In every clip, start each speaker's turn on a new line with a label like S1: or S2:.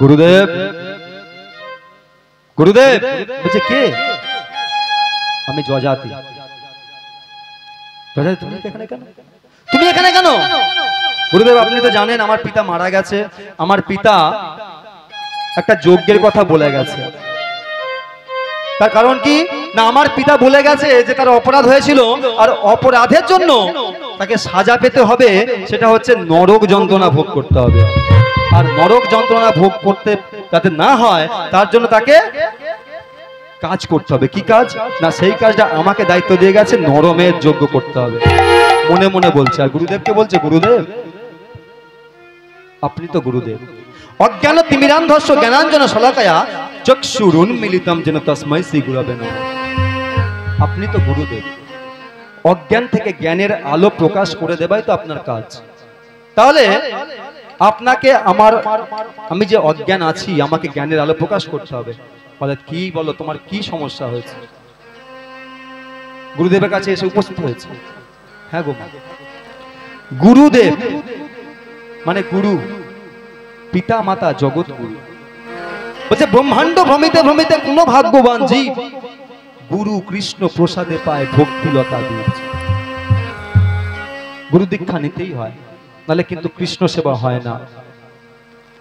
S1: গুরুদেব গুরুদেব বলছে কে? আমি জজাতি। জজাতি তুমি এখানে কেন? তুমি এখানে কেন? গুরুদেব আপনি তো জানেন আমার পিতা মারা গেছে। আমার পিতা একটা যজ্ঞের কথা বলে গেছে। তার কারণ কি না, আমার পিতা বলে গেছে যে তার অপরাধ হয়েছিল আর অপরাধের জন্য তাকে সাজা পেতে হবে, সেটা হচ্ছে নরক যন্ত্রণা ভোগ করতে হবে। আর নরক যন্ত্রণা ভোগ করতে যাতে না হয় তার জন্য তাকে কাজ করতে হবে। কি কাজ না, সেই কাজটা আমাকে দায়িত্ব দিয়ে গেছে, নরমের যজ্ঞ করতে হবে। মনে মনে বলছে। আর গুরুদেবকে বলছে, গুরুদেব আপনি তো গুরুদেব। অজ্ঞান তিমিরান্ধস্য জ্ঞানাঞ্জন শলাকায়া চক্ষুরুন্মিলিতম যেন তস্मै শ্রী গুরবে নমঃ। আপনি তো গুরুদেব, অজ্ঞান থেকে জ্ঞানের আলো প্রকাশ করে দেবাই তো আপনার কাজ। তাহলে আপনাকে আমি যে অজ্ঞান আছি, আমাকে জ্ঞানের আলো প্রকাশ করতে হবে। বলে কি বলো, তোমার কি সমস্যা হয়েছে? গুরুদেবের কাছে এসে উপস্থিত হয়েছে। হ্যাঁ গো, গুরুদেব মানে গুরু, পিতা মাতা জগৎ গুরু। বলছে ব্রহ্মাণ্ড ভ্রমিতে ভ্রমিতে কোন ভাগ্যবান জীব গুরু কৃষ্ণ প্রসাদে পায় ভক্তিলতা বীজ। গুরু দীক্ষা নিতেই হয়, নালে কিন্তু কৃষ্ণ সেবা হয় না,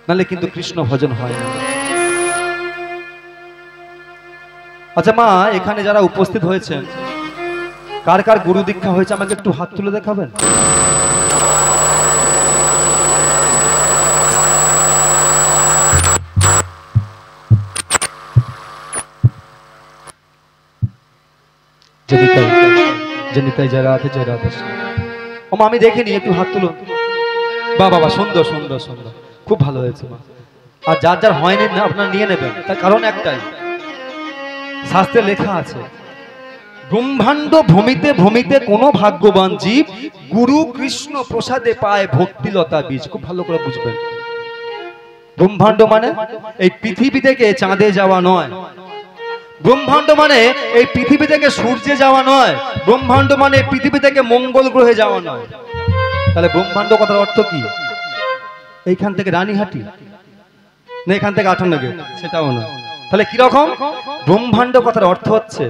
S1: নালে কিন্তু কৃষ্ণ ভজন হয় না। আচ্ছা মা, এখানে যারা উপস্থিত হয়েছেন কার কার গুরু দীক্ষা হয়েছে আমাকে একটু হাত তুলে দেখাবেন? যারা আছে যারা আমি দেখিনি, একটু হাত তুলুন। বাবা সুন্দর সুন্দর সুন্দর, খুব ভালো হয়েছে মা। আর যার যার হয়নি না আপনারা নিয়ে নেবেন, তার কারণ একটাই, শাস্ত্রে লেখা আছে ব্রহ্মাণ্ড ভ্রমিতে ভ্রমিতে কোন ভাগ্যবান জীব গুরু কৃষ্ণ প্রসাদে পায় ভক্তিলতা বীজ। খুব ভালো করে বুঝবেন। ব্রহ্মাণ্ড মানে এই পৃথিবী থেকে চাঁদে যাওয়া নয়, ব্রহ্মাণ্ড মানে এই পৃথিবী থেকে সূর্যে যাওয়া নয়, ব্রহ্মাণ্ড মানে পৃথিবী থেকে মঙ্গল গ্রহে যাওয়া নয়। তাহলে ব্রহ্মাণ্ড কথার অর্থ কি? এইখান থেকে রানীহাটি না এখান থেকে 58 গেট, সেটাও না। তাহলে কি রকম? ব্রহ্মাণ্ড কথার অর্থ হচ্ছে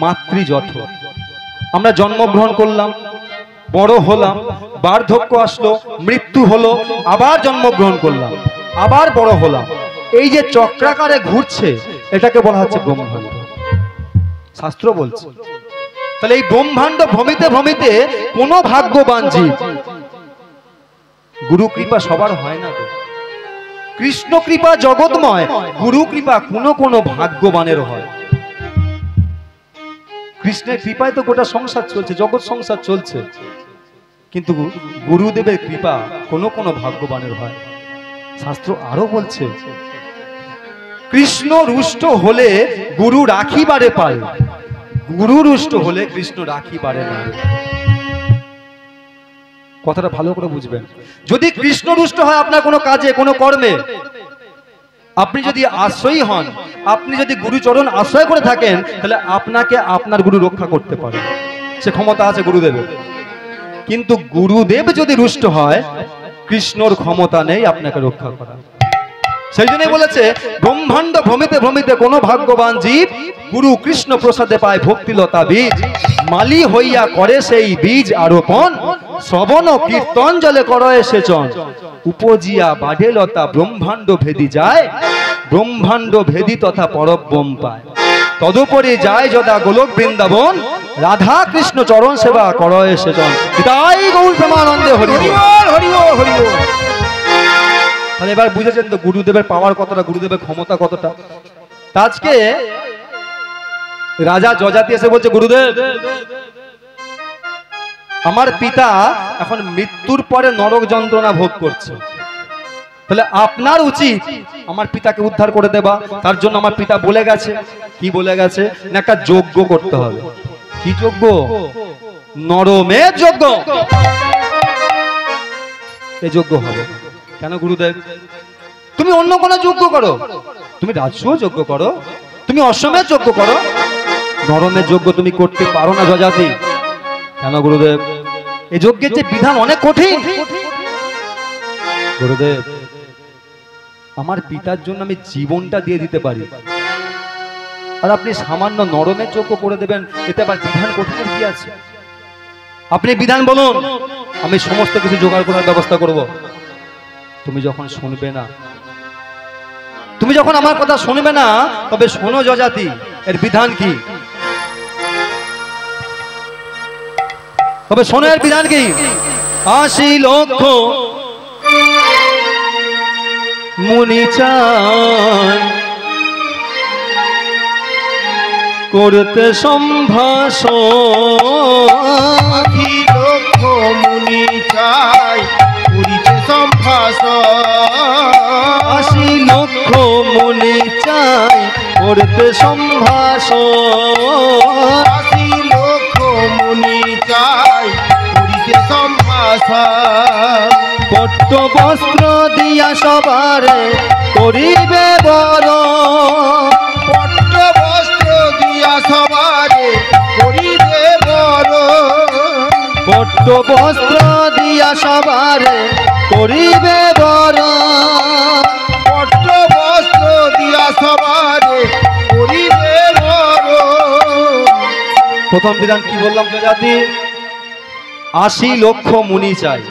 S1: মাতৃজঠ। আমরা জন্মগ্রহণ করলাম, বড় হলাম, বার্ধক্য আসলো, মৃত্যু হলো, আবার জন্মগ্রহণ করলাম, আবার বড় হলাম, এই যে চক্রাকারে ঘুরছে এটাকে বলা হচ্ছে ব্রহ্মাণ্ড, শাস্ত্র বলছে। তাহলে এই ব্রহ্মাণ্ড ভ্রমিতে ভ্রমিতে কোন ভাগ্যবান জীব, গুরু কৃপা সবার হয় না। কৃষ্ণ কৃপা জগৎময়, গুরু কৃপা কোন কোন ভাগ্যবানের হয়। কৃষ্ণের কৃপায় তো গোটা সংসার চলছে, জগৎ সংসার চলছে, কিন্তু গুরুদেবের কৃপা কোন কোন ভাগ্যবানের হয়। শাস্ত্র আরো বলছে কৃষ্ণ রুষ্ট হলে গুরু রাখিবারে পায়, গুরু রুষ্ট হলে কৃষ্ণ রাখিবারে না। কথাটা ভালো করে বুঝবেন। যদি কৃষ্ণ রুষ্ট হয় আপনার কোনো কাজে কোনো কর্মে, আপনি যদি আশ্রয়ী হন, আপনি যদি গুরুচরণ আশ্রয় করে থাকেন, তাহলে আপনাকে আপনার গুরু রক্ষা করতে পারে, সে ক্ষমতা আছে গুরুদেবের। কিন্তু গুরুদেব যদি রুষ্ট হয়, কৃষ্ণর ক্ষমতা নেই আপনাকে রক্ষা করা। সেই জন্যই বলেছে ব্রহ্মাণ্ড ভ্রমিতে ভ্রমিতে কোন ভাগ্যবান জীব গুরু কৃষ্ণ প্রসাদে পায় ভক্তিলতা বীজ। মালি হইয়া করে সেই বীজ আরোপণ, শ্রবণ কীর্তন জলে করয়ে সেচন। উপজিয়া বাঢ়ে লতা ব্রহ্মাণ্ড ভেদি যায়, ব্রহ্মাণ্ড ভেদি তথা পরব্রহ্ম পায়। তদুপরি যায় যদা গোলক বৃন্দাবন, রাধা কৃষ্ণ চরণ সেবা করয়ে সেচন। তাই গৌর প্রেমানন্দে হরি বল হরি বল হরি বল। তাহলে এবার বুঝেছেন তো গুরুদেবের পাওয়ার কতটা, গুরুদেবের ক্ষমতা কতটা। আজকে রাজা জজাতি এসে বলছে, গুরুদেব আমার পিতা এখন মৃত্যুর পরে নরক যন্ত্রণা ভোগ করছে, তাহলে আপনার উচিত আমার পিতাকে উদ্ধার করে দেবা। তার জন্য আমার পিতা বলে গেছে, কি বলে গেছে না, একটা যজ্ঞ করতে হবে। কি যজ্ঞ? নরমের যজ্ঞ। এই যজ্ঞ হবে কেন গুরুদেব? তুমি অন্য কোনো যজ্ঞ করো, তুমি রাজস্ব যজ্ঞ করো, তুমি অশ্বমেধ যজ্ঞ করো, নরমের যজ্ঞ তুমি করতে পারো না জজাতি। কেন গুরুদেব? এই যজ্ঞের যে বিধান অনেক কঠিন। গুরুদেব আমার পিতার জন্য আমি জীবনটা দিয়ে দিতে পারি, আর আপনি সামান্য নরমের যোগ্য করে দেবেন, এতে আবার বিধান কোথায় কি আছে? আপনি বিধান বলুন, আমি সমস্ত কিছু জোগাড় করার ব্যবস্থা করব। তুমি যখন শুনবে না, তুমি যখন আমার কথা শুনবে না, তবে শোনো যজাতি, এর বিধান কি? তবে শোনো এর বিধান কি? ৮০ লক্ষ মুনি চাই করতে সম্ভাষণ।
S2: ৮০ লক্ষ মুনি চাই করিতে সম্ভাষণ।
S1: ৮০ লক্ষ মুনি চাই করতে সম্ভাষণ।
S2: ৮০ লক্ষ মুনি চাই করিতে সম্ভাষণ।
S1: পট্ট বস্ত্র দিয়া সবারে করিবে বড়।
S2: পট্ট বস্ত্র দিয়া সবারে করিবে বড়।
S1: পট্ট বস্ত্র দিয়া সবারে করিবে বড়।
S2: পট্ট বস্ত্র দিয়া সবারে করিবে বড়।
S1: প্রথম বিধান কি বললাম যজাতি? ৮০ লক্ষ মুনি চাই।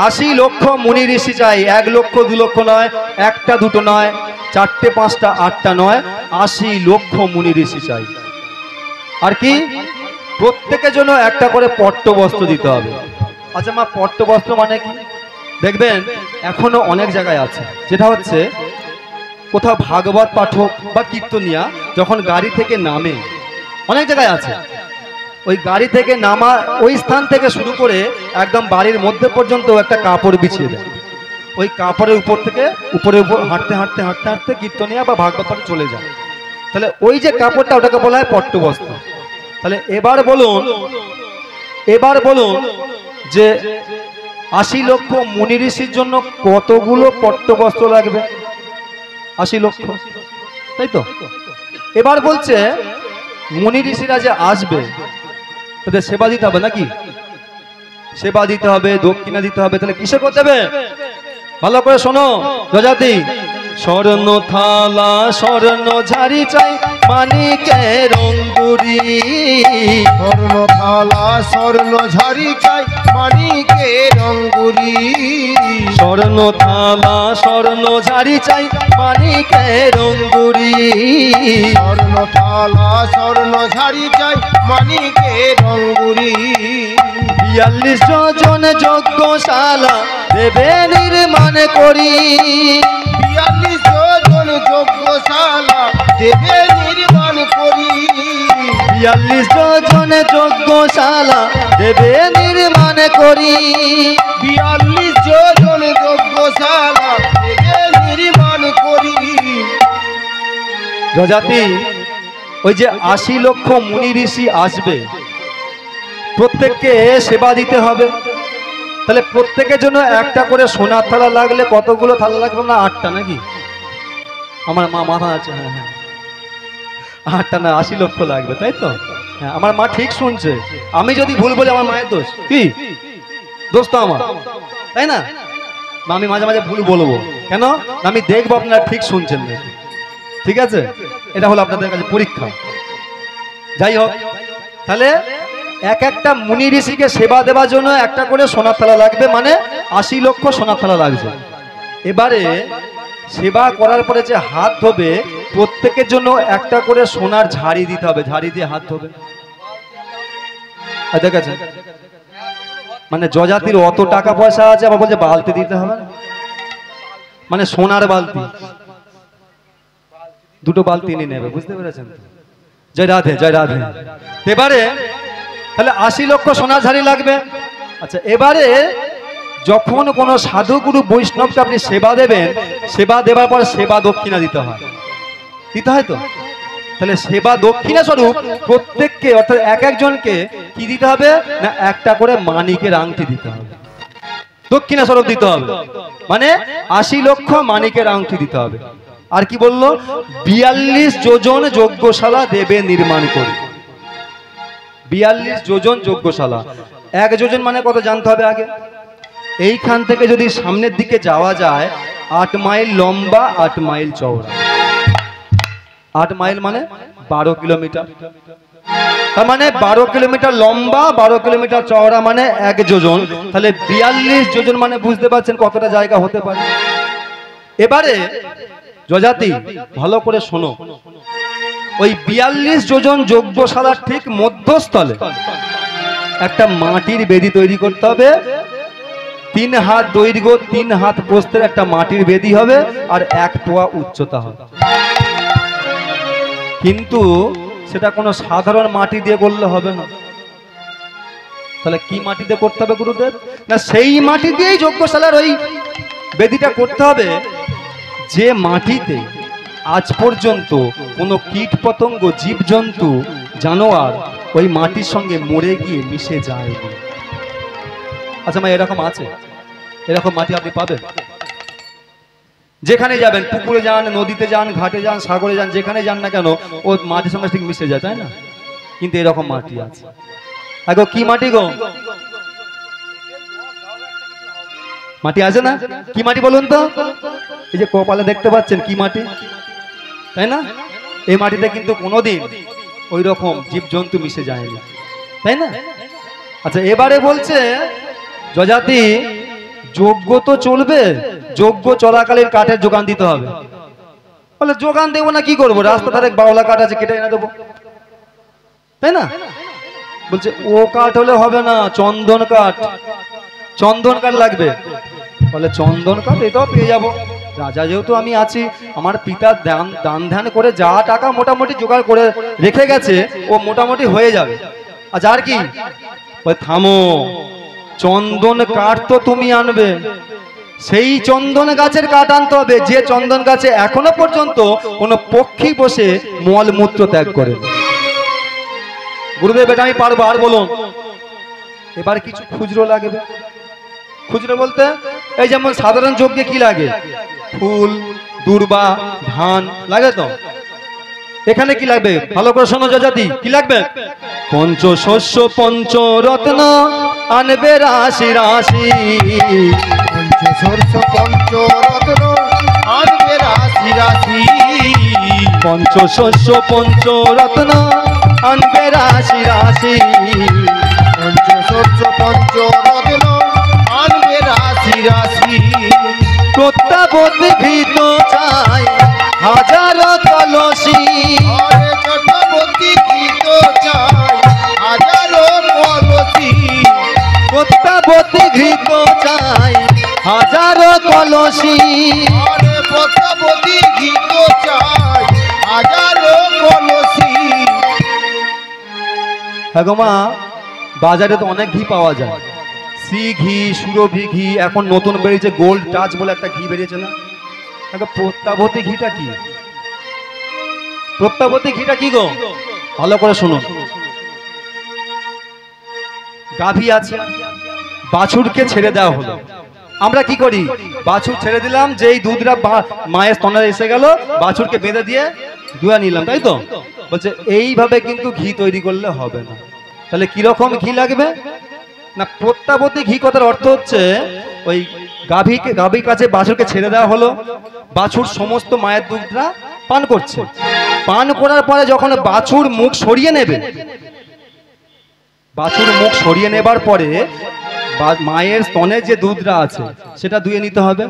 S1: ৮০ লক্ষ মুনি ঋষি চাই। ১ লক্ষ ২ লক্ষ নয়, একটা দুটো নয়, চারটে পাঁচটা আটটা নয়, ৮০ লক্ষ মুনি ঋষি চাই। আর কি? প্রত্যেকের জন্য একটা করে পট্ট বস্ত্র দিতে হবে। আচ্ছা মা, পট্ট বস্ত্র মানে কি? দেখবেন এখনো অনেক জায়গায় আছে, যেটা হচ্ছে কোথাও ভাগবত পাঠক বা কীর্তনিয়া যখন গাড়ি থেকে নামে, অনেক জায়গায় আছে, ওই গাড়ি থেকে নামা ওই স্থান থেকে শুরু করে একদম বাড়ির মধ্যে পর্যন্ত একটা কাপড় বিছিয়ে দেয়। ওই কাপড়ের উপর থেকে উপরে হাঁটতে হাঁটতে হাঁটতে হাঁটতে কীর্তনিয়া বা ভাগবত পাঠে চলে যায়। তাহলে ওই যে কাপড়টা, ওটাকে বলা হয় পট্ট বস্ত্র। তাহলে এবার বলুন যে ৮০ লক্ষ মুনি ঋষির জন্য কতগুলো পট্ট বস্ত্র লাগবে? ৮০ লক্ষ, তাই তো? এবার বলছে মুনি ঋষিরা যে আসবে, তাদের সেবা দিতে হবে নাকি? সেবা দিতে হবে, দক্ষিণা দিতে হবে। তাহলে কিসে করতে হবে? ভালো করে শোনো যজাতি। স্বর্ণ থালা স্বর্ণ ঝাড়ি চাই মানিকের অঙ্গুরি।
S2: স্বর্ণ থালা স্বর্ণ ঝাড়ি চাই মানিকের অঙ্গুরি।
S1: স্বর্ণ থালা স্বর্ণ ঝাড়ি চাই মানিকের অঙ্গুরি।
S2: স্বর্ণ থালা স্বর্ণ ঝাড়ি চাই মানিকের অঙ্গুরি।
S1: ৪২ যোজন যজ্ঞশালা দেবে নির্মাণ করি।
S2: ৪২ যোজন যজ্ঞশালা দেবে নির্মাণ করি।
S1: ৪২ যোজন যজ্ঞশালা দেবে নির্মাণ করি।
S2: ৪২ যোজন যজ্ঞশালা দেবে নির্মাণ করি।
S1: যজাতি, ওই যে ৮০ লক্ষ মুনি ঋষি আসবে, প্রত্যেককে সেবা দিতে হবে। তাহলে প্রত্যেকের জন্য একটা করে সোনার থালা লাগলে কতগুলো থালা লাগবে? না ৮টা নাকি? আমার মা মাথা আছে, হ্যাঁ হ্যাঁ, ৮টা না ৮০ লক্ষ লাগবে, তাই তো? হ্যাঁ, আমার মা ঠিক শুনছে। আমি যদি ভুল বলি আমার মায়ের দোষ, কি দোষ তো আমার, তাই না? আমি মাঝে মাঝে ভুল বলবো, কেন? আমি দেখবো আপনারা ঠিক শুনছেন নাকি। ঠিক আছে, এটা হলো আপনাদের কাছে পরীক্ষা। যাই হোক, তাহলে এক একটা মুনি ঋষিকে সেবা দেওয়ার জন্য একটা করে সোনার থালা লাগবে, মানে ৮০ লক্ষ সোনার থালা লাগছে। এবারে সেবা করার পরে যে হাত ধোবে, প্রত্যেকের জন্য একটা করে সোনার ঝাড়ি দিতে হবে, ঝাড়ি দিয়ে হাত ধোবে। দেখেছেন? মানে যজাতির অত টাকা পয়সা আছে, আবার বলছে বালতি দিতে হবে, মানে সোনার বালতি, দুটো বালতি নিয়ে নেবে, বুঝতে পেরেছেন? জয় রাধে, জয় রাধে। এবারে তাহলে ৮০ লক্ষ সোনার ঝাড়ি লাগবে। আচ্ছা, এবারে যখন কোনো সাধুগুরু বৈষ্ণবকে আপনি সেবা দেবেন, সেবা দেওয়ার পর সেবা দক্ষিণা দিতে হয়, দিতে হয় তো? তাহলে সেবা দক্ষিণা স্বরূপ প্রত্যেককে, অর্থাৎ এক একজনকে কি দিতে হবে? না একটা করে মানিকের আংটি দিতে হবে, দক্ষিণা স্বরূপ দিতে হবে। মানে ৮০ লক্ষ মানিকের আংটি দিতে হবে। আর কি বললো? ৪২ যোজন যজ্ঞশালা দেবে নির্মাণ করি। ৪২ যোজন যজ্ঞশালা। ১ যোজন মানে কত জানতে হবে আগে। এইখান থেকে যদি সামনের দিকে যাওয়া যায়, 8 মাইল লম্বা 8 মাইল চওড়া। 8 মাইল মানে 12 কিলোমিটার, তার মানে 12 কিলোমিটার লম্বা 12 কিলোমিটার চওড়া মানে 1 যোজন। তাহলে 42 যোজন মানে বুঝতে পারছেন কতটা জায়গা হতে পারে। এবারে যজাতি ভালো করে শোনো, ওই 42 যোজন যজ্ঞশালার ঠিক মধ্যস্থলে একটা মাটির বেদি তৈরি করতে হবে। 3 হাত দৈর্ঘ্য 3 হাত প্রস্থের একটা মাটির বেদি হবে আর 1 পোয়া উচ্চতা হবে। কিন্তু সেটা কোনো সাধারণ মাটি দিয়ে করলে হবে না। তাহলে কি মাটি দিয়ে করতে হবে গুরুদেব? না সেই মাটি দিয়েই যজ্ঞশালার ওই বেদিটা করতে হবে যে মাটিতে আজ পর্যন্ত কোনো কীট পতঙ্গ জীবজন্তু জানোয়ার ওই মাটির সঙ্গে মরে গিয়ে মিশে যায়নি। আচ্ছা মা, এরকম আছে? এরকম মাটি আপনি পাবেন? যেখানে যাবেন, পুকুরে যান, নদীতে যান, ঘাটে যান, সাগরে যান, যেখানে যান না কেন ও মাটির সঙ্গে ঠিক মিশে যায়, তাই না? কিন্তু এরকম মাটি আছে। আগো কি মাটি গো? মাটি আছে না? কি মাটি বলুন তো? এই যে কপালে দেখতে পাচ্ছেন কি মাটি, তাই না? এই মাটিতে কিন্তু কোনোদিন ওই রকম জীবজন্তু মিশে যায়নি, তাই না? আচ্ছা এবারে বলছে যজাতি যজ্ঞ তো চলবে, যজ্ঞ চলাকালীন কাঠের যোগান দিতে হবে। বলে যোগান দেবো না কি করবো? রাস্তা ধারে বাউলা কাঠ আছে, কেটে এনে দেবো, তাই না? বলছে ও কাঠ হলে হবে না, চন্দন কাঠ, চন্দন কাঠ লাগবে। বলে চন্দন কাঠ এটাও পেয়ে যাবো। রাজা যেহেতু আমি আছি, আমার পিতা দান ধ্যান করে যা টাকা মোটামুটি জোগাড় করে রেখে গেছে ও মোটামুটি হয়ে যাবে। আচ্ছা আর কি? থামো, চন্দন কাঠ তো তুমি আনবে, সেই চন্দন গাছের কাঠ আনতে হবে যে চন্দন গাছে এখনো পর্যন্ত কোনো পক্ষী বসে মল মূত্র ত্যাগ করে। গুরুদেব এটা আমি পারবো, আর বলুন। এবার কিছু খুচরো লাগবে। খুচরো বলতে এই যেমন সাধারণ যজ্ঞে কি লাগে? ফুল, দূর্বা, ধান লাগে তো। এখানে কি লাগবে? ভালো করে শোনো যজাতি, কি লাগবে? পঞ্চশস্য পঞ্চরত্ন আনবে রাশি রাশি।
S2: পঞ্চশস্য পঞ্চরত্ন আনবে রাশি রাশি।
S1: পঞ্চশস্য পঞ্চরত্ন আনবে রাশি রাশি।
S2: পঞ্চশস্য পঞ্চরত্ন আনবে রাশি রাশি।
S1: প্রত্যাবর্তী ঘৃত চাই হাজারো কলসি।
S2: আরে চট্টবর্তী ঘৃত চাই হাজারো কলসি।
S1: প্রত্যাবর্তী ঘৃত চাই হাজারো কলসি।
S2: আরে চট্টবর্তী ঘৃত চাই হাজারো কলসি।
S1: হ্যাঁ গো মা, বাজারে তো অনেক ঘি পাওয়া যায়, শ্রী ঘি, সুরভি ঘি, এখন নতুন বেরিয়েছে গোল্ড টাচ বলে একটা ঘি বেরিয়েছে না? প্রত্যাবর্তী ঘিটা কি? প্রত্যাবর্তী ঘিটা কি গো? ভালো করে শুনুন। গাভী আছে, বাছুরকে ছেড়ে দেওয়া হলো। আমরা কি করি? বাছুর ছেড়ে দিলাম, যেই দুধটা মায়ের স্তনে এসে গেল বাছুরকে বেঁধে দিয়ে দুয়া নিলাম, তাই তো? বলছে এইভাবে কিন্তু ঘি তৈরি করলে হবে না। তাহলে কিরকম ঘি লাগবে? না প্রত্যাবর্তী ঘি কথার অর্থ হচ্ছে ওই গাভীর কাছে বাছুরকে ছেড়ে দেওয়া হলো, বাছুর সমস্ত মায়ের দুধটা পান করছে। পান করার পরে যখন বাছুর মুখ সরিয়ে নেবে, বাছুর মুখ সরিয়ে নেবার পরে মায়ের স্তনে যে দুধটা আছে সেটা দুয়ে নিতে হবে।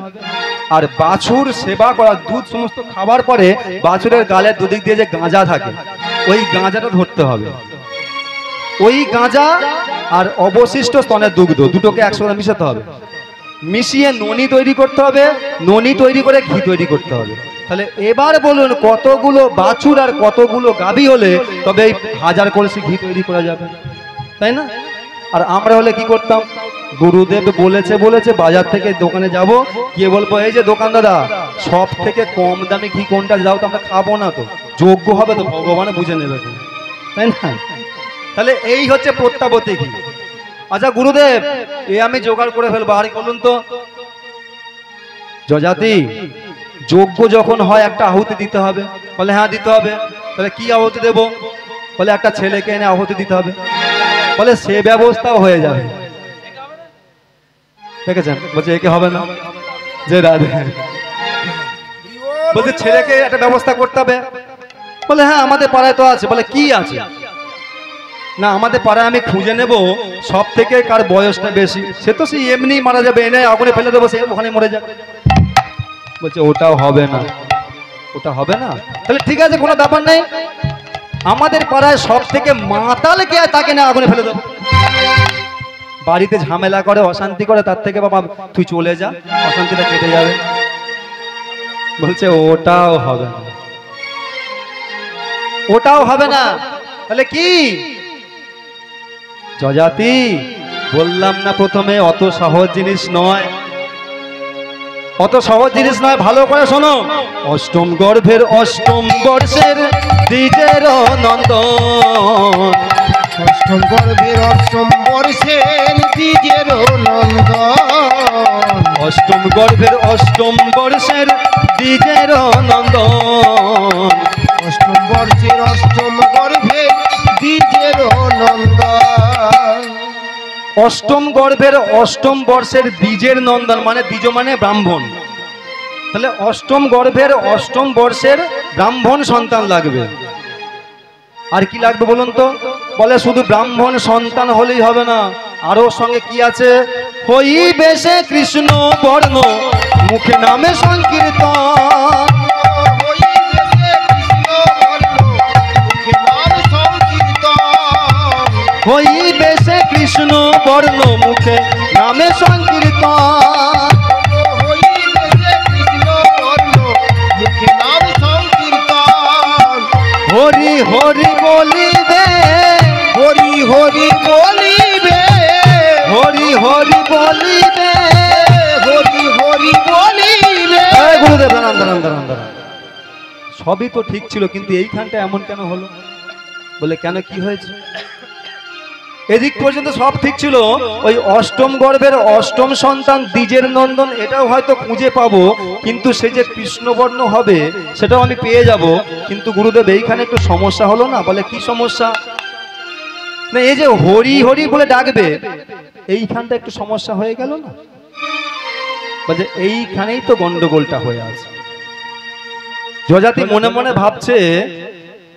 S1: আর বাছুর সেবা করা, দুধ সমস্ত খাবার পরে বাছুরের গালের দুদিক দিয়ে যে গাঁজা থাকে ওই গাঁজাটা ধরতে হবে। ওই গাঁজা আর অবশিষ্ট স্তনের দুগ্ধ দুটোকে একসাথে মিশাতে হবে, মিশিয়ে ননি তৈরি করতে হবে, ননি তৈরি করে ঘি তৈরি করতে হবে। তাহলে এবার বলুন কতগুলো বাছুর আর কতগুলো গাভী হলে তবে এই 1000 কলসি ঘি তৈরি করা যাবে, তাই না? আর আমরা হলে কি করতাম? গুরুদেব বলেছে বাজার থেকে দোকানে যাব, গিয়ে বলবো এই যে দোকান দাদা সব থেকে কম দামে ঘি কোনটা দাও তো, আমরা খাবো না তো, যোগ্য হবে তো, ভগবান বুঝে নেবে, তাই না? তাহলে এই হচ্ছে প্রত্যাবর্তী ঘি। আচ্ছা গুরুদেব এ আমি জোগাড় করে ফেলবো, আর বলুন তো যজাতি যজ্ঞ যখন হয় একটা আহুতি দিতে হবে। বলে হ্যাঁ দিতে হবে। তাহলে কি আহুতি দেব? বলে একটা ছেলেকে এনে আহুতি দিতে হবে। বলে সে ব্যবস্থাও হয়ে যাবে। দেখেছেন? বলছে একে হবে না, যে রাধে বলছে ছেলেকে একটা ব্যবস্থা করতে হবে। বলে হ্যাঁ আমাদের পাড়ায় তো আছে। বলে কি আছে? না আমাদের পাড়ায় আমি খুঁজে নেব সব থেকে কার বয়সটা বেশি, সে তো সে এমনি মারা যাবে, এনে আগুনে ফেলে দেবো, সে ওখানে মরে যাবে। বলছে ওটাও হবে না, ওটা হবে না। তাহলে ঠিক আছে কোনো ব্যাপার নেই, আমাদের পাড়ায় সব থেকে মাতাল কে তাকে না আগুনে ফেলে দেবো। বাড়িতে ঝামেলা করে অশান্তি করে, তার থেকে বাবা তুই চলে যা, অশান্তিটা কেটে যাবে। বলছে ওটাও হবে না, ওটাও হবে না। তাহলে কি? যজাতি বললাম না প্রথমে, অত সহজ জিনিস নয়, অত সহজ জিনিস নয়, ভালো করে শোনো। অষ্টম গর্ভের অষ্টম বর্ষের দ্বিজের নন্দন,
S2: অষ্টম গর্ভের অষ্টম বর্ষের দ্বিজের নন্দন,
S1: অষ্টম গর্ভের অষ্টম বর্ষের দ্বিজের নন্দন,
S2: অষ্টম বর্ষের অষ্টম গর্ভের দ্বিজের নন্দন।
S1: অষ্টম গর্ভের অষ্টম বর্ষের দ্বিজের নন্দন মানে দ্বিজ মানে ব্রাহ্মণ। তাহলে অষ্টম গর্ভের অষ্টম বর্ষের ব্রাহ্মণ সন্তান লাগবে। আর কি লাগবে বলুন তো? বলে শুধু ব্রাহ্মণ সন্তান হলেই হবে না, আরো সঙ্গে কি আছে? হইবে সে কৃষ্ণ বর্ণ, মুখে নামে সংকীর্তন, হইবে সে কৃষ্ণ বর্ণ, মুখে নামে সংকীর্তন, হরি হরি বলিবে,
S2: হরি হরি বলিবে,
S1: হরি হরি বলিবে,
S2: হরি হরি বলিবে।
S1: এই গুরুদেব দাঁড়ান দাঁড়ান দাঁড়ান দাঁড়ান, সবই তো ঠিক ছিল কিন্তু এইখানটা এমন কেন হলো? বলে কেন, কি হয়েছে? এদিক পর্যন্ত সব ঠিক ছিল, ওই অষ্টম গর্ভের অষ্টম সন্তান দ্বিজের নন্দন এটাও হয়তো খুঁজে পাবো, কিন্তু সে যে কৃষ্ণবর্ণ হবে সেটাও আমি পেয়ে যাব। কিন্তু গুরুদেব এইখানে একটু সমস্যা হলো না। বলে কি সমস্যা? না এই যে হরি হরি বলে ডাকবে, এইখানটা একটু সমস্যা হয়ে গেল না? বলে এইখানেই তো গন্ডগোলটা হয়ে আছে। যজাতি মনে মনে ভাবছে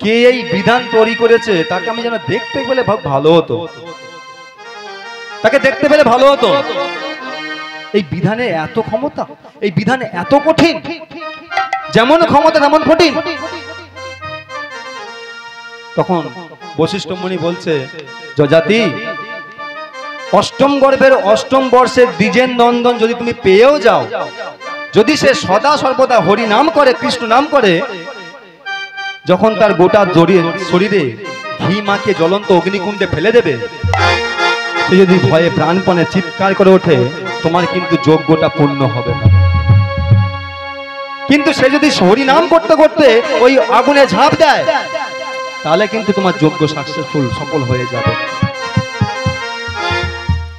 S1: কে এই বিধান তৈরি করেছে, তাকে আমি যেন দেখতে পেলে ভালো হতো, তাকে দেখতে পেলে ভালো হতো। এই বিধানে এত ক্ষমতা, এই বিধান এত কঠিন, যেমন ক্ষমতা তেমন কঠিন। তখন বশিষ্ঠ মুনি বলছে, যজাতি অষ্টম গর্ভের অষ্টম বর্ষের দ্বিজের নন্দন যদি তুমি পেয়েও যাও, যদি সে সদা সর্বদা হরি নাম করে, কৃষ্ণ নাম করে, যখন তার গোটা শরীরে ঘি মাখিয়ে জ্বলন্ত অগ্নিকুণ্ডে ফেলে দেবে, সে যদি ভয়ে প্রাণপণে চিৎকার করে ওঠে, তোমার কিন্তু যজ্ঞটা পূর্ণ হবে না। কিন্তু সে যদি হরি নাম করতে করতে ওই আগুনে ঝাঁপ দেয়, তাহলে কিন্তু তোমার যজ্ঞ সাকসেসফুল, সফল হয়ে যাবে।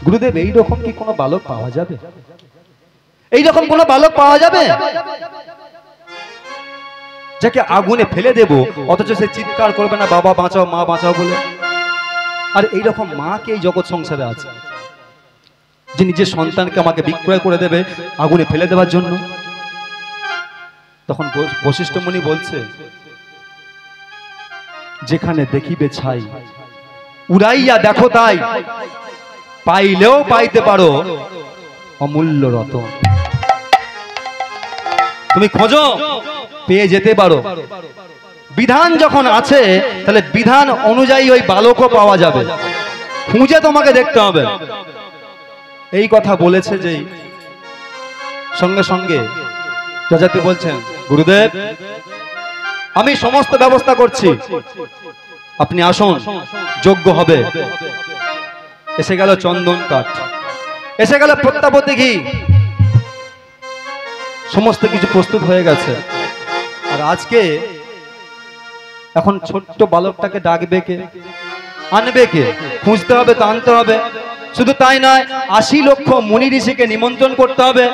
S1: গুরুদেব এইরকম কি কোনো বালক পাওয়া যাবে? এইরকম কোনো বালক পাওয়া যাবে যাকে আগুনে ফেলে দেব, অথচ সে চিৎকার করবে না বাবা বাঁচাও, মা বাঁচাও বলে? আর এইরকম মা কে এই জগৎ সংসারে আছে যে নিজের সন্তানকে আমাকে বিক্রয় করে দেবে আগুনে ফেলে দেওয়ার জন্য? তখন বশিষ্ঠ মুনি বলছে, যেখানে দেখিবে ছাই উড়াইয়া দেখো তাই, পাইলেও পাইতে পারো অমূল্য রতন। তুমি খোঁজো, পেয়ে যেতে পারো। বিধান যখন আছে তাহলে বিধান অনুযায়ী ওই বালকও পাওয়া যাবে, খুঁজে তোমাকে দেখতে হবে। এই কথা বলেছে যে সঙ্গে সঙ্গে যজাতি বলছেন, গুরুদেব আমি সমস্ত ব্যবস্থা করছি, আপনি আসুন, যজ্ঞ হবে। এসে গেল চন্দন কাঠ, এসে গেল প্রত্যাপতি ঘি, সমস্ত কিছু প্রস্তুত হয়ে গেছে। আর আজকে এখন ছোট্ট বালকটাকে ডাকবে কে, আনবে কে? খুঁজতে হবে, তো আনতে হবে। শুধু তাই নয়, ৮০ লক্ষ মুনি ঋষিকে নিমন্ত্রণ করতে হবে।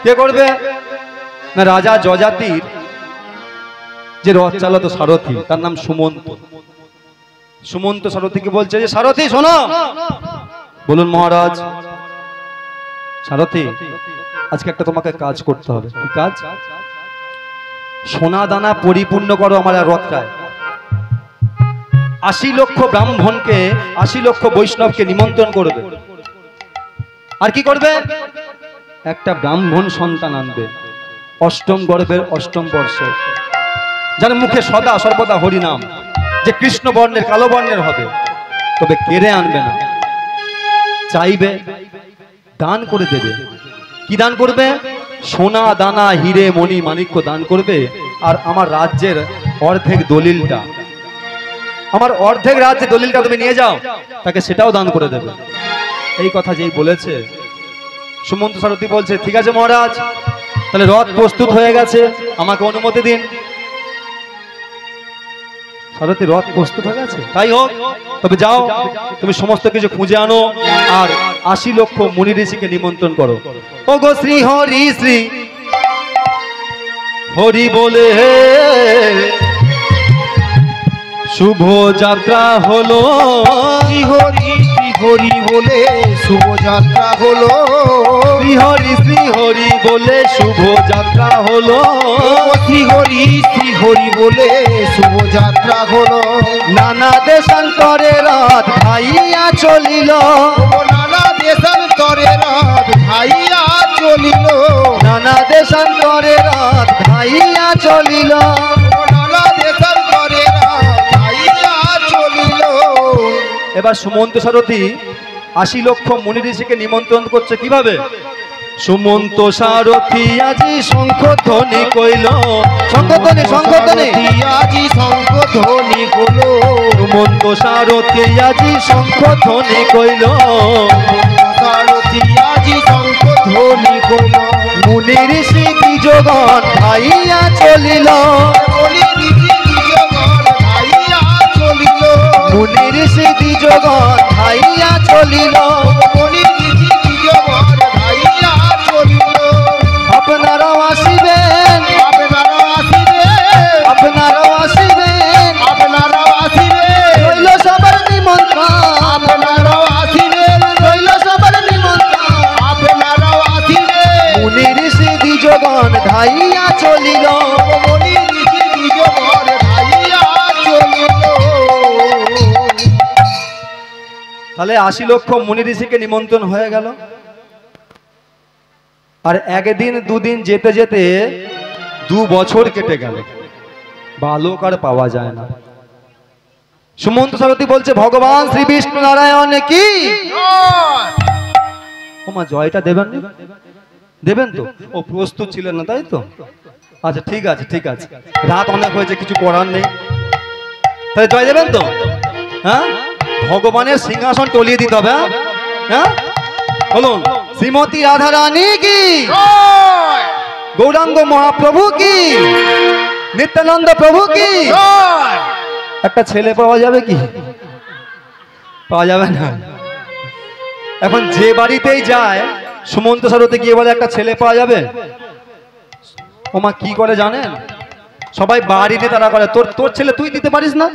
S1: কে করবে? না রাজা যজাতির যে রথ চালাতো সারথি, তার নাম সুমন্ত। সুমন্ত সারথিকে বলছে যে সারথি শোনো। বলুন মহারাজ। সারথি আজকে একটা তোমাকে কাজ করতে হবে। কি কাজ? সোনা দানা পরিপূর্ণ করো আমার রথটায়। 80 লক্ষ ব্রাহ্মণকে 80 লক্ষ বৈষ্ণবকে নিমন্ত্রণ করবে। আর কি করবে? একটা ব্রাহ্মণ সন্তান আনবে, অষ্টম গর্ভের অষ্টম বর্ষে, যার মুখে সদা সর্বদা হরিনাম, যে কৃষ্ণ বর্ণের কালো বর্ণের হবে। তবে কেড়ে আনবে না, চাইবে, দান করে দেবে। কি দান করবে? সোনা দানা হিরে মণি মাণিক্য দান করবে। আর আমার রাজ্যের অর্ধেক দলিলটা, আমার অর্ধেক রাজ্যের দলিলটা তুমি নিয়ে যাও, তাকে সেটাও দান করে দেবে। এই কথা যেই বলেছে, সুমন্ত সারথী বলছে ঠিক আছে মহারাজ, তাহলে রথ প্রস্তুত হয়ে গেছে, আমাকে অনুমতি দিন। সারথী, রথ প্রস্তুত হয়ে গেছে? তাই হোক, তবে যাও, তুমি সমস্ত কিছু খুঁজে আনো আর 80 লক্ষ মুনি ঋষিকে নিমন্ত্রণ করো। ও গো শ্রী হরি শ্রী হরি বলে শুভ যাত্রা হলো।
S2: শ্রী হরি বলে শুভ যাত্রা হলো।
S1: শ্রী হরি বলে শুভ যাত্রা হলো।
S2: শ্রী হরি বলে শুভ যাত্রা হলো।
S1: নানা দেশান্তরে রথ ধাইয়া চলিল।
S2: নানা দেশান্তরে রথ ধাইয়া চলিল।
S1: নানা দেশান্তরে রথ ধাইয়া চলিল।
S2: নানা দেশান্তরে রথ ধাইয়া চলিল।
S1: এবার সুমন্ত সারথী 80 লক্ষ মুনি ঋষিকে নিমন্ত্রণ করছে কিভাবে? সুমন্ত সারথী আজি শঙ্খ ধ্বনি কইল। শঙ্খধ্বনি
S2: আজি শঙ্খ ধ্বনি কইল।
S1: সুমন্ত সারথী আজি শঙ্খ ধ্বনি কইল।
S2: সারথী আজি শঙ্খ ধ্বনি কইল।
S1: মুনি ঋষি দ্বিজগণ ধাইয়া চলিল। মুনি ঋষি দ্বিজগণ ধাইয়া চলিল। আপনারাও আসিবেন, আপনারাও আসিবেন, রইল সবার নিমন্ত্রণ, রইল সবার নিমন্ত্রণ। মুনি ঋষি দ্বিজগণ ধাইয়া চলিল। তাহলে 80 লক্ষ মুনি ঋষিকে নিমন্ত্রণ হয়ে গেল। আর একদিন দুদিন যেতে যেতে 2 বছর কেটে গেল, বালক আর পাওয়া যায় না। সুমন্ত সারথী বলছে ভগবান শ্রী বিষ্ণু নারায়ণ কি। ওমা, জয়টা দেবেন? দেবেন তো? ও প্রস্তুত ছিলেন না, তাই তো? আচ্ছা ঠিক আছে, ঠিক আছে, রাত অনেক হয়েছে, কিছু করার নেই। তাহলে জয় দেবেন তো? হ্যাঁ, ভগবানের সিংহাসন টলিয়ে দিতে হবে। হ্যাঁ, বলুন শ্রীমতী রাধা রানী কি, গৌরাঙ্গ মহাপ্রভু কি, নিত্যানন্দ প্রভু কি। একটা ছেলে পাওয়া যাবে কি? পাওয়া যাবে না। এখন যে বাড়িতেই যায় সুমন্ত সারথী গিয়ে বলে একটা ছেলে পাওয়া যাবে। ওমা কি করে জানেন? সবাই বাড়িতে তারা করে, তোর ছেলে তুই দিতে পারিস না?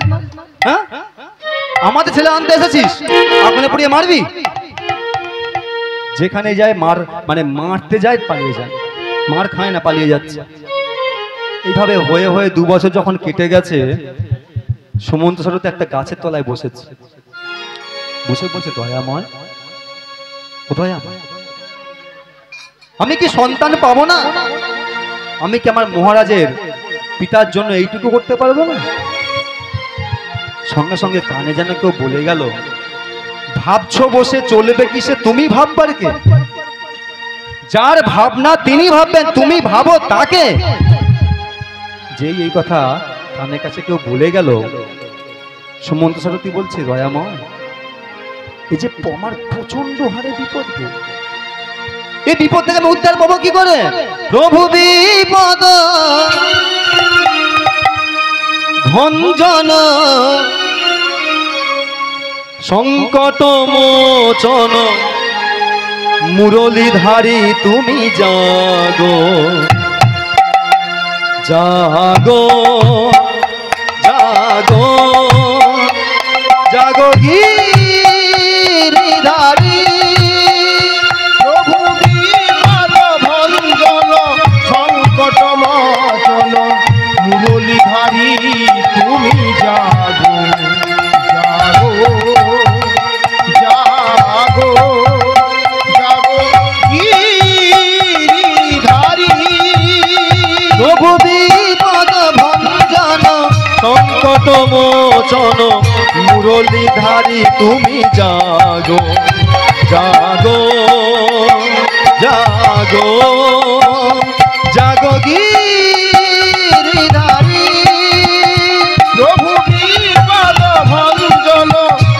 S1: হ্যাঁ, আমাদের ছেলে আনতে এসেছিস, আগুনে পুড়িয়ে মারবি। যেখানে যায় মানে মারতে যায়, পালিয়ে যায়, মার খায় না, পালিয়ে যাচ্ছে। এইভাবে হয়ে হয়ে 2 বছর যখন কেটে গেছে, সুমন্ত সারথী একটা গাছের তলায় বসেছে, বসে বলছে দয়াময়, ও দয়াময়, আমি কি সন্তান পাবো না? আমি কি আমার মহারাজের পিতার জন্য এইটুকু করতে পারবো না? সঙ্গে সঙ্গে কানে যেন কেউ বলে গেল, ভাবছো বসে চলবে কিসে, তুমি ভাববার কে? যার ভাবনা তিনি ভাববেন, তুমি ভাবো তাকে। যেই এই কথা কানের কাছে কেউ বলে গেল, সুমন্ত সারথী বলছে দয়াময়, এই যে আমার প্রচন্ড হারে বিপদ, এই বিপদ থেকে আমি উদ্ধার পাবো কি করে? প্রভু বিপদ ভঞ্জন সংকট মোচন মুরলীধারী তুমি জাগো, জাগো, জাগো, জাগো গিরিধারী।
S2: প্রভু বিপদ ভঞ্জন সংকট মোচন
S1: বিপদ ভঞ্জন সংকট মোচন মুরলীধারী তুমি জাগো জাগো জাগো জাগো গিরিধারী
S2: প্রভু বিপদ ভঞ্জন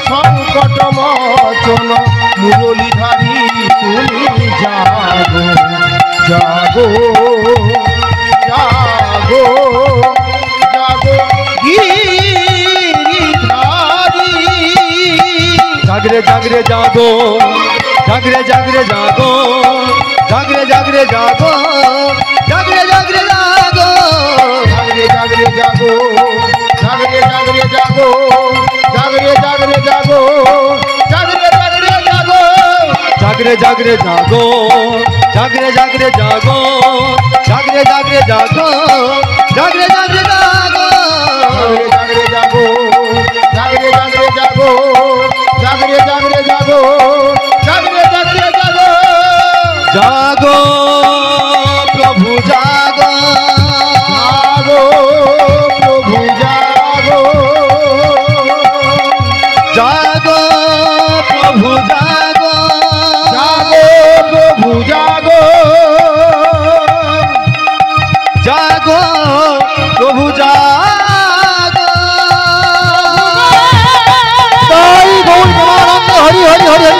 S2: সংকট মোচন মুরলীধারী তুমি জাগো জাগো জাগো জাগো গিরিধারী।
S1: জাগরে জাগরে জাগো জাগরে জাগরে জাগো জাগরে জাগরে জাগো জাগরে জাগরে জাগো
S2: জাগরে জাগরে জাগো জাগরে জাগরে জাগো জাগরে জাগরে জাগো জাগরে জাগরে জাগো
S1: জাগরে জাগরে জাগো জাগরে জাগরে জাগো জাগরে জাগরে জাগো জাগরে জাগরে জাগো
S2: জাগরে জাগো জাগরে জাগরে জাগো জাগরে জাগরে জাগো জাগরে জাগরে জাগো
S1: জাগো প্রভু জাগো
S2: জাগো প্রভু জাগো
S1: জাগো প্রভু জাগো
S2: জাগো প্রভু জাগো
S1: জাগো প্রভু জাগো তাই গৌর প্রেমানন্দ হরি হরি হরি হরি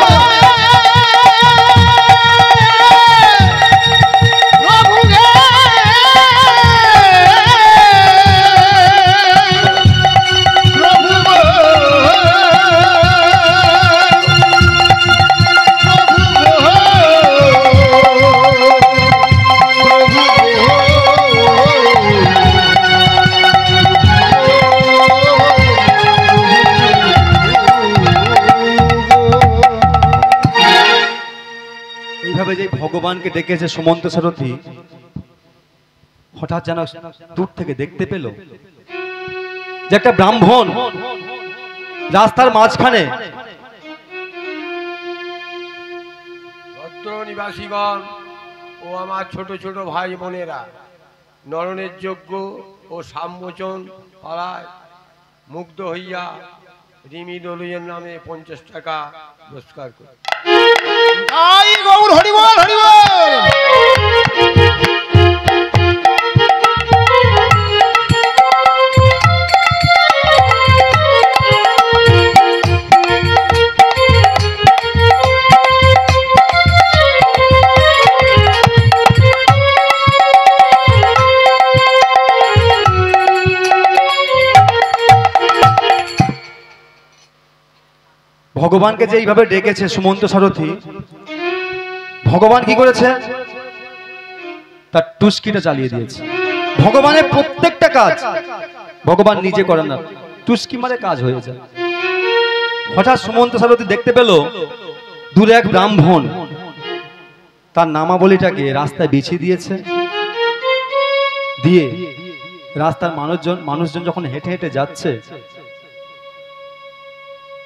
S1: এইভাবে যে ভগবানকে ডেকেছে সুমন্ত সারথী হঠাৎ যেন দূর থেকে দেখতে পেল যে একটা ব্রাহ্মণ রাস্তার মাঝখানে
S3: ভদ্র নিবাসীগণ ও আমার ছোট ছোট ভাই বোনেরা, নরনের যজ্ঞ ও সাম্মোচন পাড়ায় মুগ্ধ হইয়া রিমি দলুয়ের নামে 50 টাকা পুরস্কার করে।
S2: তাই গৌর হরি বল হরি বল।
S1: ভগবানকে যে এইভাবে ডেকেছে সুমন্ত সারথী, ভগবান কি করেছে? তার টুস্কিটা চালিয়ে দিয়েছে। ভগবানের প্রত্যেকটা কাজ ভগবান নিজে করেন না, টুস্কি মারে কাজ হয়ে যায়। হঠাৎ সুমন্ত সারথী দেখতে পেল দূরে এক ব্রাহ্মণ তার নামাবলীটাকে রাস্তায় বিছিয়ে দিয়েছে, দিয়ে রাস্তার মানুষজন যখন হেঁটে হেঁটে যাচ্ছে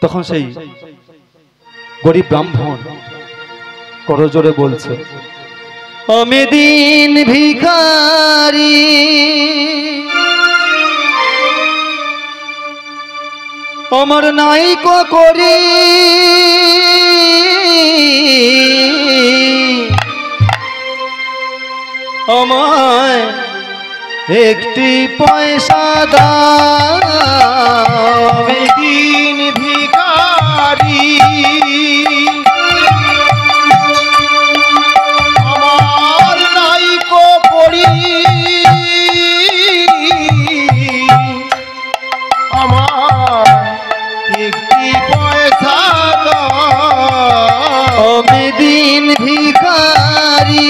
S1: তখন সেই গরিব ব্রাহ্মণ করজোরে বলছে, আমি দিন ভিখারি, আমার নাইকো করি, আমায় একটি পয়সা দাও,
S2: আমি দিন ভিখারি, আমার নাইকো করি, আমার একটি পয়সা দাও।
S1: আমি দিন ভিখারি,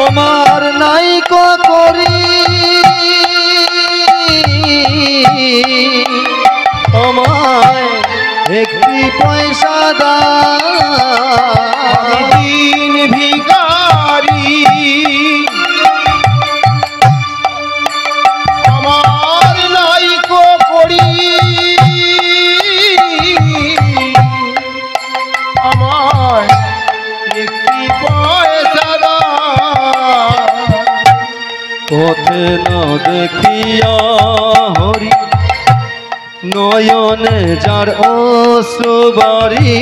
S1: আমার নাইকো করি, আমায় একটি পয়সা দাও,
S2: আমি দিন ভিখারি, আমার নাইকো করি, আমার একটি পয়সা দাও।
S1: না দেখিয়া হরি নয়নে যার অশ্রুবারি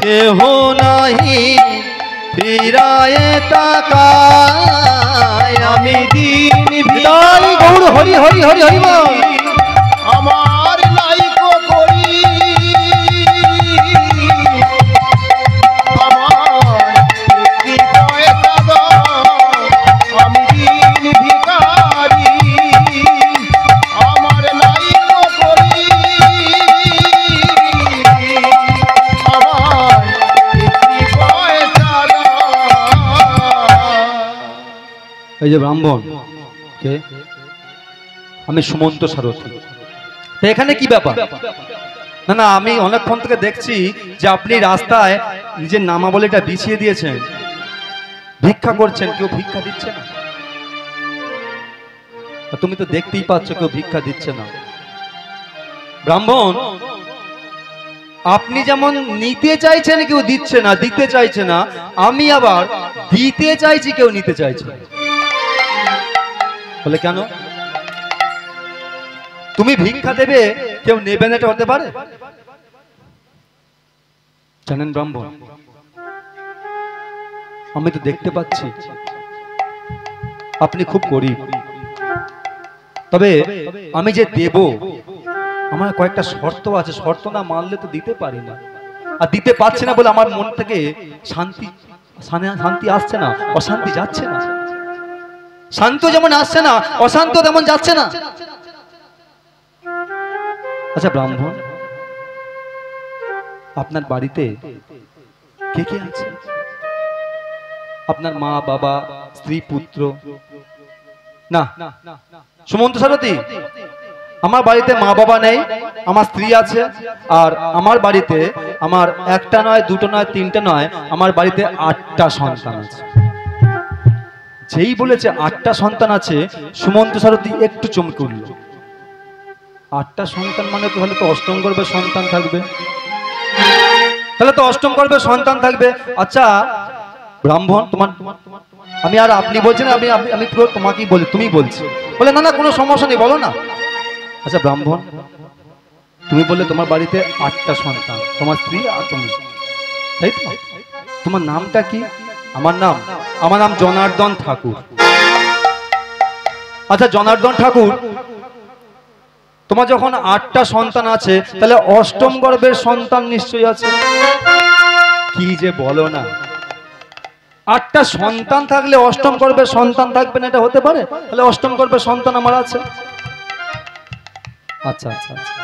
S1: কেহ নাহি ফিরায়ে তাকায়
S2: আমি দিন
S1: বিদায় গৌর হরি হরি হরি হরি বল।
S2: আমার লাইকো করি আমার একটি পয়সা দাও আমি দিন ভিখারি আমার লাইকো করি আমার একটি পয়সা দাও।
S1: এই যে ব্রাহ্মণ কে? আমি সুমন্ত সারথী। তো এখানে কি ব্যাপার? না না, আমি অনেকক্ষণ থেকে দেখছি যে আপনি রাস্তায় নিজের নামাবলীটা বিছিয়ে দিয়েছেন, ভিক্ষা করছেন, কেউ ভিক্ষা দিচ্ছে না। তুমি তো দেখতেই পাচ্ছ কেউ ভিক্ষা দিচ্ছে না। ব্রাহ্মণ, আপনি যেমন নিতে চাইছেন কেউ দিচ্ছে না, দিতে চাইছে না, আমি আবার দিতে চাইছি কেউ নিতে চাইছে না। বলে কেন? তুমি ভিক্ষা দেবে কেউ নেবে না, এটা হতে পারে? জানেন ব্রাহ্মণ, আমি তো দেখতে পাচ্ছি আপনি খুব গরিব, তবে আমি যে দেব আমার কয়েকটা শর্ত আছে, শর্ত না মানলে তো দিতে পারি না। আর দিতে পারছি না বলে আমার মন থেকে শান্তি শান্তি আসছে না, অশান্তি যাচ্ছে না। শান্ত যেমন আসছে না, অশান্ত তেমন যাচ্ছে না। আচ্ছা ব্রাহ্মণ, আপনার বাড়িতে কে কে আছে? আপনার মা বাবা স্ত্রী পুত্র? না সুমন্ত সারথী, আমার বাড়িতে মা বাবা নেই, আমার স্ত্রী আছে। আর আমার বাড়িতে আমার একটা নয়, দুটো নয়, তিনটে নয়, আমার বাড়িতে 8টা সন্তান আছে। যেই বলেছে 8টা সন্তান আছে, সুমন্ত সারথী একটু চমকে উঠল। 8টা সন্তান মানে তো তাহলে তো অষ্টম গর্ভের সন্তান থাকবে, তাহলে তো অষ্টম গর্ভের সন্তান থাকবে। আচ্ছা ব্রাহ্মণ, তোমার আমি আর আপনি বলছেন, আমি আমি পুরো তোমাকেই বলি, তুমি বলছি। বলে না না কোনো সমস্যা নেই, বলো না। আচ্ছা ব্রাহ্মণ, তুমি বললে তোমার বাড়িতে 8টা সন্তান, তোমার স্ত্রী আর তুমি, তাই তো? তোমার নামটা কি? আমার নাম জনার্দন ঠাকুর। আচ্ছা জনার্দন ঠাকুর, তোমার যখন 8টা সন্তান আছে, তাহলে অষ্টম গর্ভের সন্তান নিশ্চয়ই আছে। কি যে বলো না, 8টা সন্তান থাকলে অষ্টম গর্ভের সন্তান থাকবে না, এটা হতে পারে? তাহলে অষ্টম গর্ভের সন্তান আমার আছে। আচ্ছা আচ্ছা আচ্ছা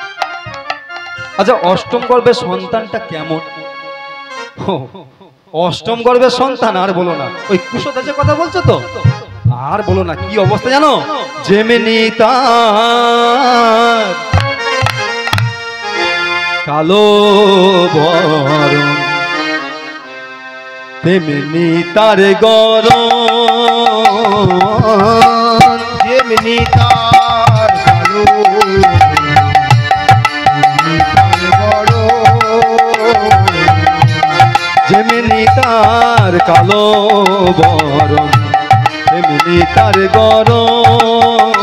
S1: আচ্ছা, অষ্টম গর্ভের সন্তানটা কেমন? অষ্টম গর্ভের সন্তান আর বলো না, ওই কুশদাসের কথা বলছো তো? আর বলো না, কি অবস্থা জানো? যেমনি তার কালো বরণ তেমনি তার গরম,
S2: যেমনি তার কালো
S1: যেমনি তার কালো বরণ তেমনি তার গরম।